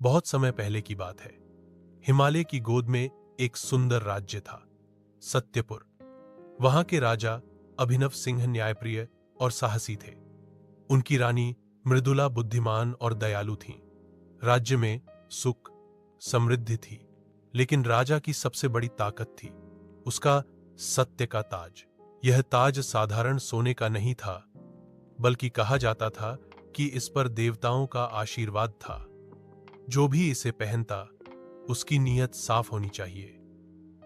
बहुत समय पहले की बात है। हिमालय की गोद में एक सुंदर राज्य था, सत्यपुर। वहां के राजा अभिनव सिंह न्यायप्रिय और साहसी थे। उनकी रानी मृदुला बुद्धिमान और दयालु थीं। राज्य में सुख समृद्धि थी, लेकिन राजा की सबसे बड़ी ताकत थी उसका सत्य का ताज। यह ताज साधारण सोने का नहीं था, बल्कि कहा जाता था कि इस पर देवताओं का आशीर्वाद था। जो भी इसे पहनता, उसकी नीयत साफ होनी चाहिए,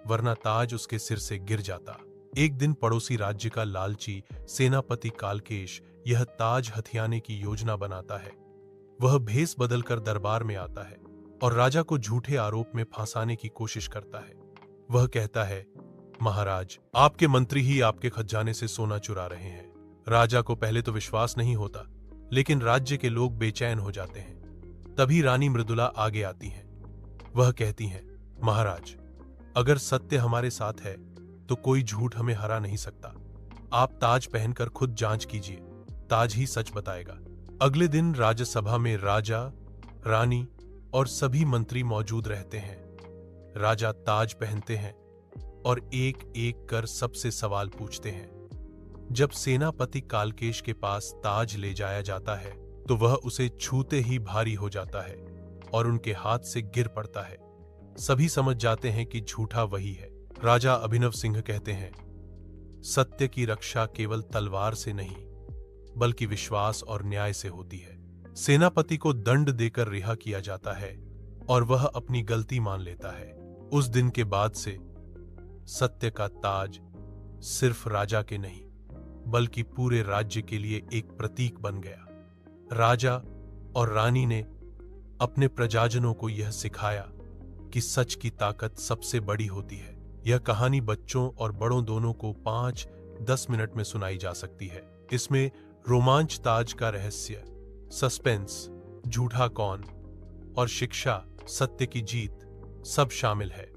वरना ताज उसके सिर से गिर जाता। एक दिन पड़ोसी राज्य का लालची सेनापति कालकेश यह ताज हथियाने की योजना बनाता है। वह भेष बदलकर दरबार में आता है और राजा को झूठे आरोप में फंसाने की कोशिश करता है। वह कहता है, महाराज, आपके मंत्री ही आपके खजाने से सोना चुरा रहे हैं। राजा को पहले तो विश्वास नहीं होता, लेकिन राज्य के लोग बेचैन हो जाते हैं। तभी रानी मृदुला आगे आती हैं। वह कहती हैं, महाराज, अगर सत्य हमारे साथ है तो कोई झूठ हमें हरा नहीं सकता। आप ताज पहनकर खुद जांच कीजिए, ताज ही सच बताएगा। अगले दिन राज्यसभा में राजा, रानी और सभी मंत्री मौजूद रहते हैं। राजा ताज पहनते हैं और एक एक कर सबसे सवाल पूछते हैं। जब सेनापति कालकेश के पास ताज ले जाया जाता है तो वह उसे छूते ही भारी हो जाता है और उनके हाथ से गिर पड़ता है। सभी समझ जाते हैं कि झूठा वही है। राजा अभिनव सिंह कहते हैं, सत्य की रक्षा केवल तलवार से नहीं, बल्कि विश्वास और न्याय से होती है। सेनापति को दंड देकर रिहा किया जाता है और वह अपनी गलती मान लेता है। उस दिन के बाद से सत्य का ताज सिर्फ राजा के नहीं, बल्कि पूरे राज्य के लिए एक प्रतीक बन गया। राजा और रानी ने अपने प्रजाजनों को यह सिखाया कि सच की ताकत सबसे बड़ी होती है। यह कहानी बच्चों और बड़ों दोनों को 5-10 मिनट में सुनाई जा सकती है। इसमें रोमांच, ताज का रहस्य, सस्पेंस, झूठा कौन और शिक्षा, सत्य की जीत सब शामिल है।